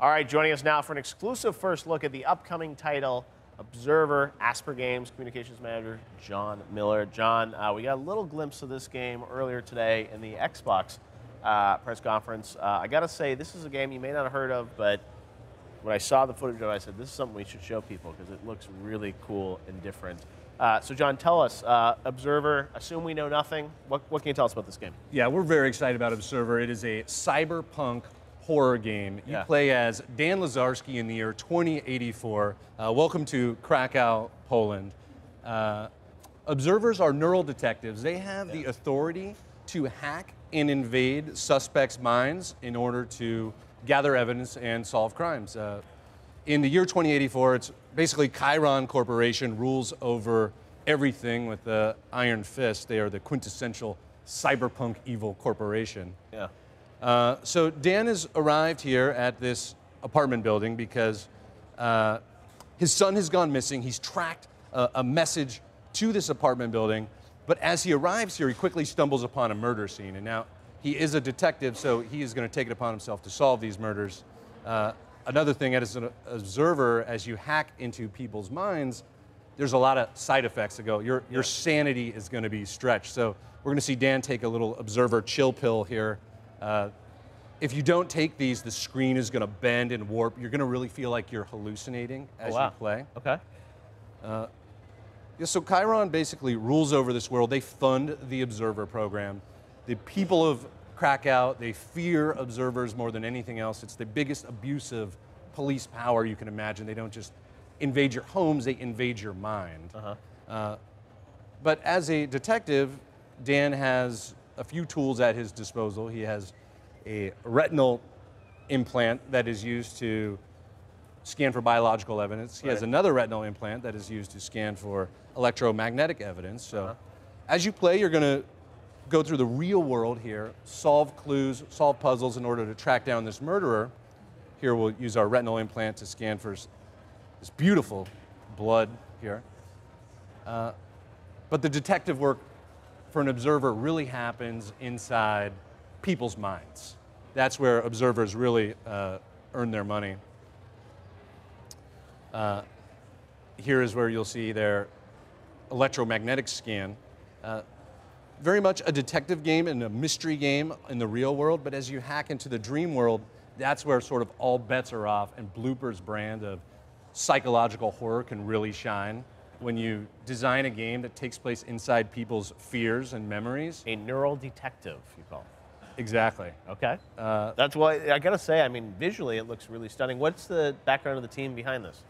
All right, joining us now for an exclusive first look at the upcoming title, Observer, Asper Games Communications Manager John Miller. John, we got a little glimpse of this game earlier today in the Xbox press conference. I got to say, this is a game you may not have heard of, but when I saw the footage of it, I said, this is something we should show people because it looks really cool and different. So, John, tell us, Observer, assume we know nothing. What can you tell us about this game? Yeah, we're very excited about Observer. It is a cyberpunk horror game. You play as Dan Lazarski in the year 2084. Welcome to Krakow, Poland. Observers are neural detectives. They have the authority to hack and invade suspects' minds in order to gather evidence and solve crimes. In the year 2084, it's basically Chiron Corporation rules over everything with the iron fist. They are the quintessential cyberpunk evil corporation. So Dan has arrived here at this apartment building because his son has gone missing. He's tracked a message to this apartment building, but as he arrives here, he quickly stumbles upon a murder scene. And now he is a detective, so he is going to take it upon himself to solve these murders. Another thing, as an observer, as you hack into people's minds, there's a lot of side effects that go. Your sanity is going to be stretched. So we're going to see Dan take a little observer chill pill here. If you don't take these, the screen is going to bend and warp. You're going to really feel like you're hallucinating as you play. So Chiron basically rules over this world. They fund the Observer program. The people of Krakow, they fear observers more than anything else. It's the biggest abuse of police power you can imagine. They don't just invade your homes, they invade your mind. But as a detective, Dan has a few tools at his disposal. He has a retinal implant that is used to scan for biological evidence. He has another retinal implant that is used to scan for electromagnetic evidence. So as you play, you're going to go through the real world here, solve clues, solve puzzles in order to track down this murderer. Here we'll use our retinal implant to scan for this beautiful blood here. But the detective work for an observer really happens inside people's minds. That's where observers really earn their money. Here is where you'll see their electromagnetic scan. Very much a detective game and a mystery game in the real world, but as you hack into the dream world, that's where sort of all bets are off, and Blooper's brand of psychological horror can really shine when you design a game that takes place inside people's fears and memories. A neural detective, you call it. Exactly. Okay. That's why I got to say, I mean, visually it looks really stunning. What's the background of the team behind this?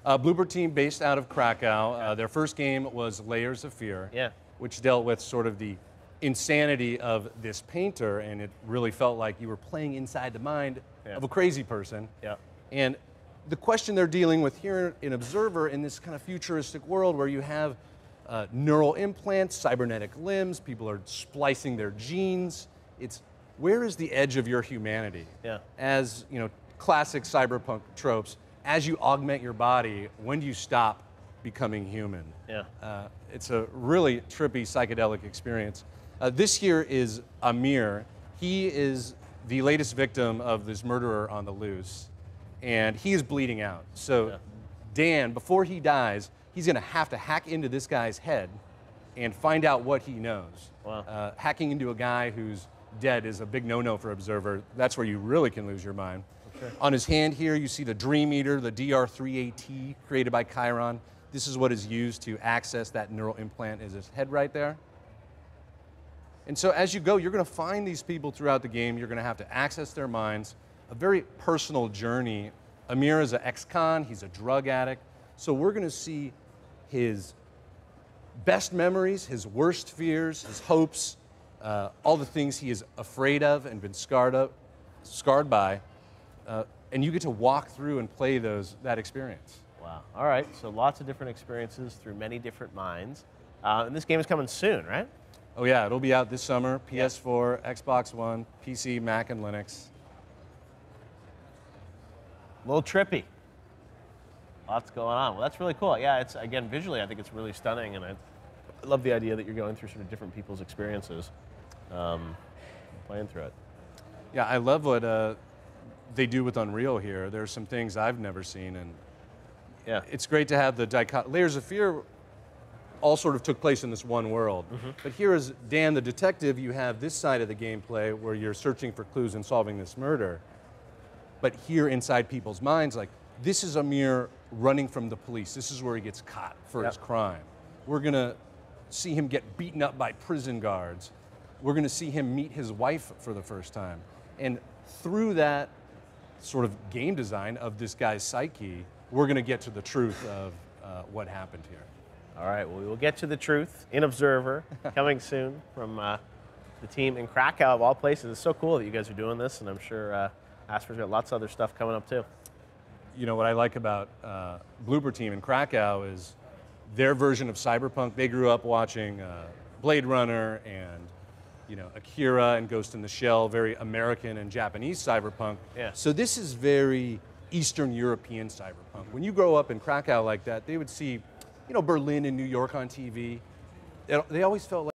Blooper team based out of Krakow. Their first game was Layers of Fear, which dealt with sort of the insanity of this painter, and it really felt like you were playing inside the mind of a crazy person. And the question they're dealing with here in Observer, in this kind of futuristic world where you have neural implants, cybernetic limbs, people are splicing their genes, it's where is the edge of your humanity? As you know, classic cyberpunk tropes, as you augment your body, when do you stop becoming human? It's a really trippy psychedelic experience. This here is Amir. He is the latest victim of this murderer on the loose, and he is bleeding out. So Dan, before he dies, he's going to have to hack into this guy's head and find out what he knows. Hacking into a guy who's dead is a big no-no for Observer. That's where you really can lose your mind. On his hand here, you see the Dream Eater, the DR3AT, created by Chiron. This is what is used to access that neural implant in his head right there. And so as you go, you're going to find these people throughout the game. You're going to have to access their minds. A very personal journey. Amir is an ex-con. He's a drug addict. So we're going to see his best memories, his worst fears, his hopes, all the things he is afraid of and been scarred by. And you get to walk through and play that experience. Wow. All right. So lots of different experiences through many different minds. And this game is coming soon, right? Oh yeah, it'll be out this summer. PS4, Xbox One, PC, Mac, and Linux. A little trippy. Lots going on. Well, that's really cool. Yeah, it's, again, visually, I think it's really stunning, and I love the idea that you're going through sort of different people's experiences, playing through it. Yeah, I love what they do with Unreal here. There's some things I've never seen, and yeah, it's great to have the Layers of Fear all sort of took place in this one world. But here is Dan the detective. You have this side of the gameplay where you're searching for clues and solving this murder. But here inside people's minds, like, this is Amir running from the police. This is where he gets caught for his crime. We're gonna see him get beaten up by prison guards. We're gonna see him meet his wife for the first time. And through that sort of game design of this guy's psyche, we're gonna get to the truth of what happened here. All right, well, we will get to the truth in Observer, coming soon from the team in Krakow, of all places. It's so cool that you guys are doing this, and I'm sure Asper's got lots of other stuff coming up, too. You know, what I like about Bloober Team in Krakow is their version of cyberpunk. They grew up watching Blade Runner and, you know, Akira and Ghost in the Shell, very American and Japanese cyberpunk. Yeah. So this is very Eastern European cyberpunk. When you grow up in Krakow like that, they would see, you know, Berlin and New York on TV. They always felt like